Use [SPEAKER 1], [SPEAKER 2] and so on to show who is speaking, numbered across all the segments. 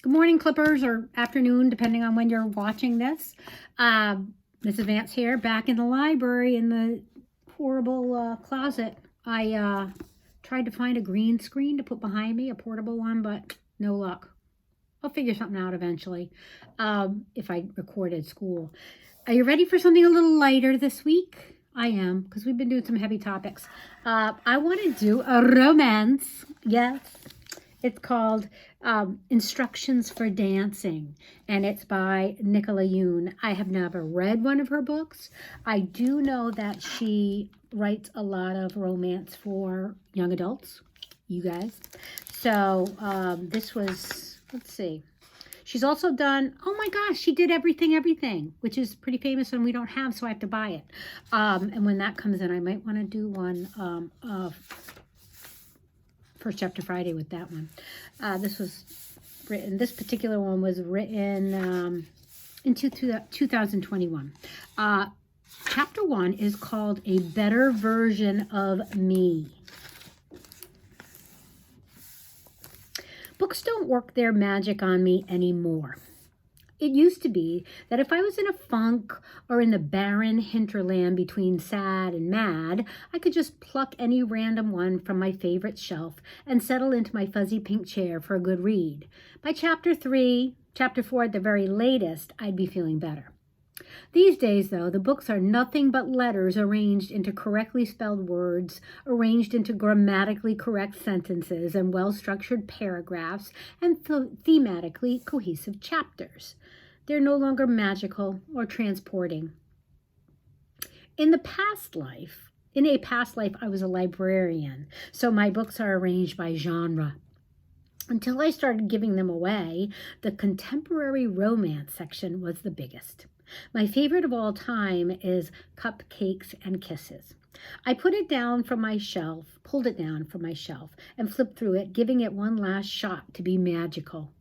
[SPEAKER 1] Good morning, Clippers, or afternoon, depending on when you're watching this. Mrs. Vance here, back in the library in the horrible closet. I tried to find a green screen to put behind me, a portable one, but no luck. I'll figure something out eventually if I recorded school. Are you ready for something a little lighter this week? I am, because we've been doing some heavy topics. I want to do a romance. Yes. It's called Instructions for Dancing, and it's by Nicola Yoon. I have never read one of her books. I do know that she writes a lot of romance for young adults, you guys. So this was, let's see. She's also done, oh my gosh, she did Everything, which is pretty famous and we don't have, so I have to buy it. And when that comes in, I might want to do one of First Chapter Friday with that one. This particular one was written in 2021. Chapter 1 is called A Better Version of Me. Books don't work their magic on me anymore. It used to be that if I was in a funk or in the barren hinterland between sad and mad, I could just pluck any random one from my favorite shelf and settle into my fuzzy pink chair for a good read. By chapter 3, chapter 4 at the very latest, I'd be feeling better. These days, though, the books are nothing but letters arranged into correctly spelled words, arranged into grammatically correct sentences and well-structured paragraphs, and thematically cohesive chapters. They're no longer magical or transporting. In a past life, I was a librarian, so my books are arranged by genre. Until I started giving them away, the contemporary romance section was the biggest. My favorite of all time is Cupcakes and Kisses. I pulled it down from my shelf, and flipped through it, giving it one last shot to be magical.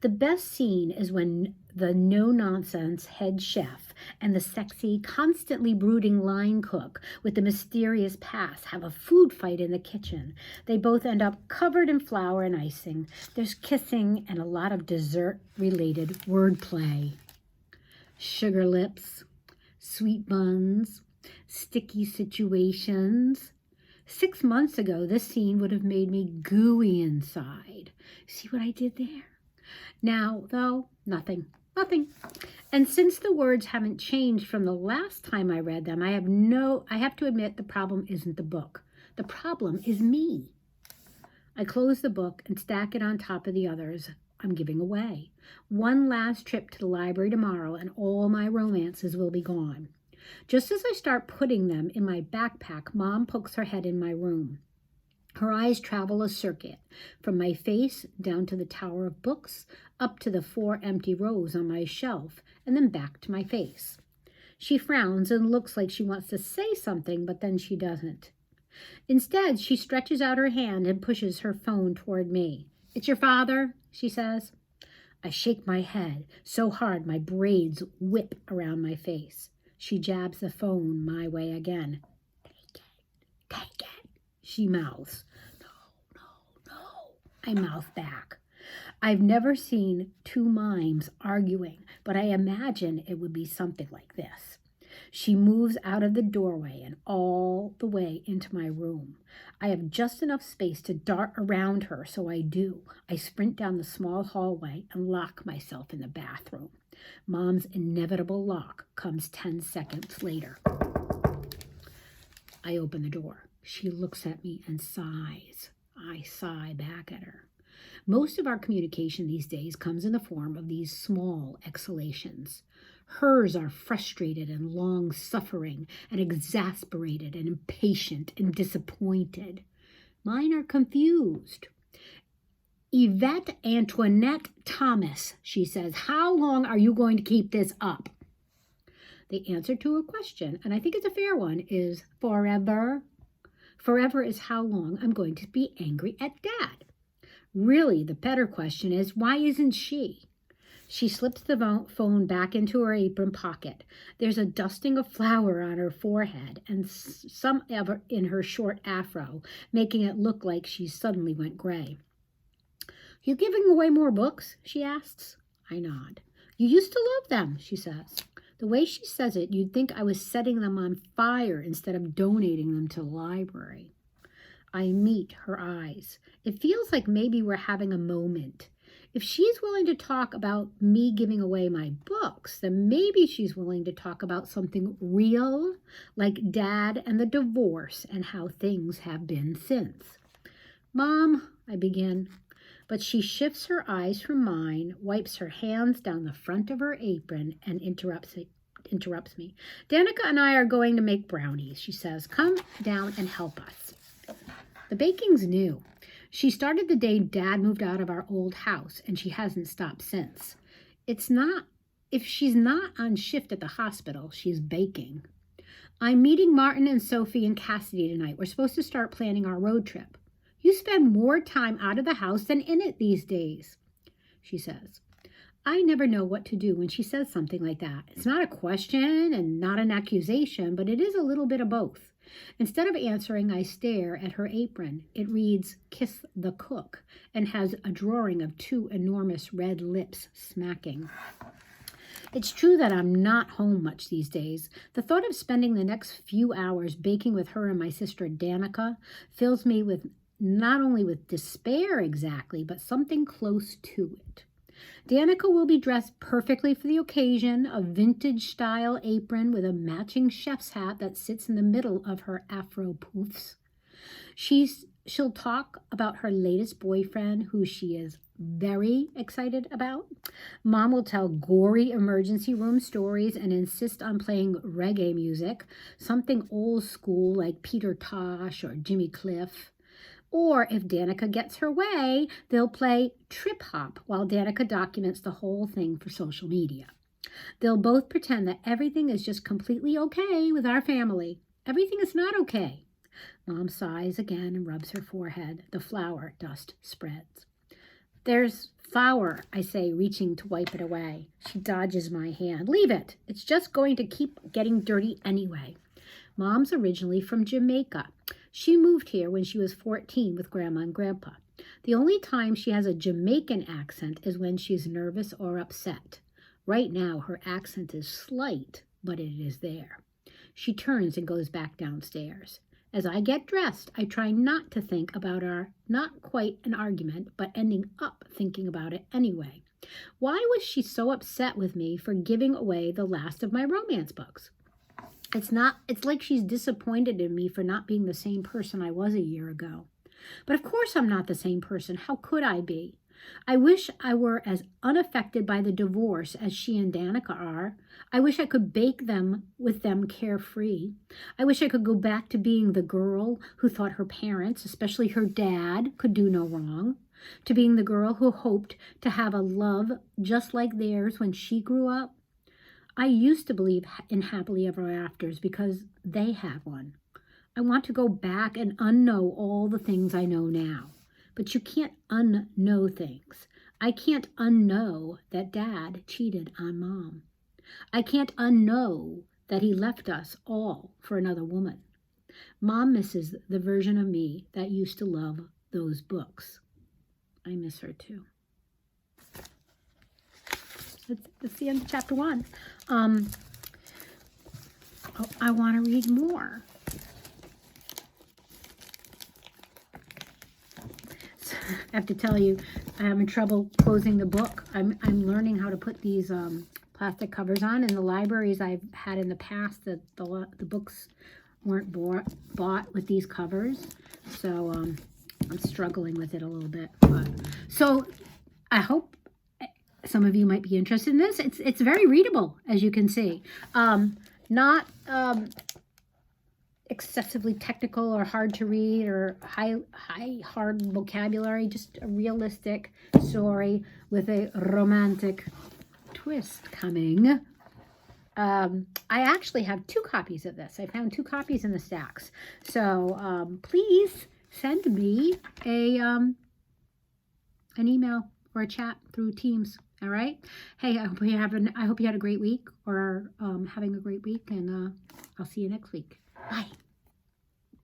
[SPEAKER 1] The best scene is when the no-nonsense head chef and the sexy, constantly brooding line cook with the mysterious past have a food fight in the kitchen. They both end up covered in flour and icing. There's kissing and a lot of dessert-related wordplay. Sugar lips, sweet buns, sticky situations. 6 months ago, this scene would have made me gooey inside. See what I did there? Now, though, nothing. And since the words haven't changed from the last time I read them, I have to admit the problem isn't the book. The problem is me. I close the book and stack it on top of the others I'm giving away. One last trip to the library tomorrow and all my romances will be gone. Just as I start putting them in my backpack, Mom pokes her head in my room. Her eyes travel a circuit from my face down to the tower of books, up to the 4 empty rows on my shelf, and then back to my face. She frowns and looks like she wants to say something, but then she doesn't. Instead, she stretches out her hand and pushes her phone toward me. "It's your father," she says. I shake my head so hard my braids whip around my face. She jabs the phone my way again. Take it, she mouths. No. I mouth back. I've never seen two mimes arguing, but I imagine it would be something like this. She moves out of the doorway and all the way into my room. I have just enough space to dart around her, so I do. I sprint down the small hallway and lock myself in the bathroom. Mom's inevitable lock comes 10 seconds later. I open the door. She looks at me and sighs. I sigh back at her. Most of our communication these days comes in the form of these small exhalations. Hers are frustrated and long-suffering and exasperated and impatient and disappointed. Mine are confused. "Yvette Antoinette Thomas," she says, "how long are you going to keep this up?" The answer to a question, and I think it's a fair one, is forever. Forever is how long I'm going to be angry at Dad. Really, the better question is, why isn't she? She slips the phone back into her apron pocket. There's a dusting of flour on her forehead and some in her short afro, making it look like she suddenly went gray. You giving away more books? She asks. I nod. You used to love them, she says. The way she says it, you'd think I was setting them on fire instead of donating them to the library. I meet her eyes. It feels like maybe we're having a moment. If she's willing to talk about me giving away my books, then maybe she's willing to talk about something real, like Dad and the divorce and how things have been since. Mom, I begin, but she shifts her eyes from mine, wipes her hands down the front of her apron, and interrupts me. Danica and I are going to make brownies, she says. Come down and help us. The baking's new. She started the day Dad moved out of our old house, and she hasn't stopped since. If she's not on shift at the hospital, she's baking. I'm meeting Martin and Sophie and Cassidy tonight. We're supposed to start planning our road trip. You spend more time out of the house than in it these days, she says. I never know what to do when she says something like that. It's not a question and not an accusation, but it is a little bit of both. Instead of answering, I stare at her apron. It reads, Kiss the Cook, and has a drawing of 2 enormous red lips smacking. It's true that I'm not home much these days. The thought of spending the next few hours baking with her and my sister Danica fills me with not only with despair exactly, but something close to it. Danica will be dressed perfectly for the occasion, a vintage-style apron with a matching chef's hat that sits in the middle of her afro poofs. She'll talk about her latest boyfriend, who she is very excited about. Mom will tell gory emergency room stories and insist on playing reggae music, something old school like Peter Tosh or Jimmy Cliff. Or if Danica gets her way, they'll play trip hop while Danica documents the whole thing for social media. They'll both pretend that everything is just completely okay with our family. Everything is not okay. Mom sighs again and rubs her forehead. The flour dust spreads. There's flour, I say, reaching to wipe it away. She dodges my hand. Leave it. It's just going to keep getting dirty anyway. Mom's originally from Jamaica. She moved here when she was 14 with Grandma and Grandpa. The only time she has a Jamaican accent is when she's nervous or upset. Right now, her accent is slight, but it is there. She turns and goes back downstairs. As I get dressed, I try not to think about our not quite an argument, but ending up thinking about it anyway. Why was she so upset with me for giving away the last of my romance books? It's like she's disappointed in me for not being the same person I was a year ago. But of course I'm not the same person. How could I be? I wish I were as unaffected by the divorce as she and Danica are. I wish I could bake them with them carefree. I wish I could go back to being the girl who thought her parents, especially her dad, could do no wrong. To being the girl who hoped to have a love just like theirs when she grew up. I used to believe in happily ever afters because they have one. I want to go back and unknow all the things I know now. But you can't unknow things. I can't unknow that Dad cheated on Mom. I can't unknow that he left us all for another woman. Mom misses the version of me that used to love those books. I miss her too. That's the end of chapter 1. I want to read more. So I have to tell you, I'm having trouble closing the book. I'm learning how to put these plastic covers on. In the libraries I've had in the past, the books weren't bought with these covers, so I'm struggling with it a little bit. So I hope some of you might be interested in this. It's very readable, as you can see. Not excessively technical or hard to read or hard vocabulary. Just a realistic story with a romantic twist coming. I actually have 2 copies of this. I found 2 copies in the stacks. So please send me an email or a chat through Teams. All right. Hey, I hope you had a great week or having a great week, and I'll see you next week. Bye.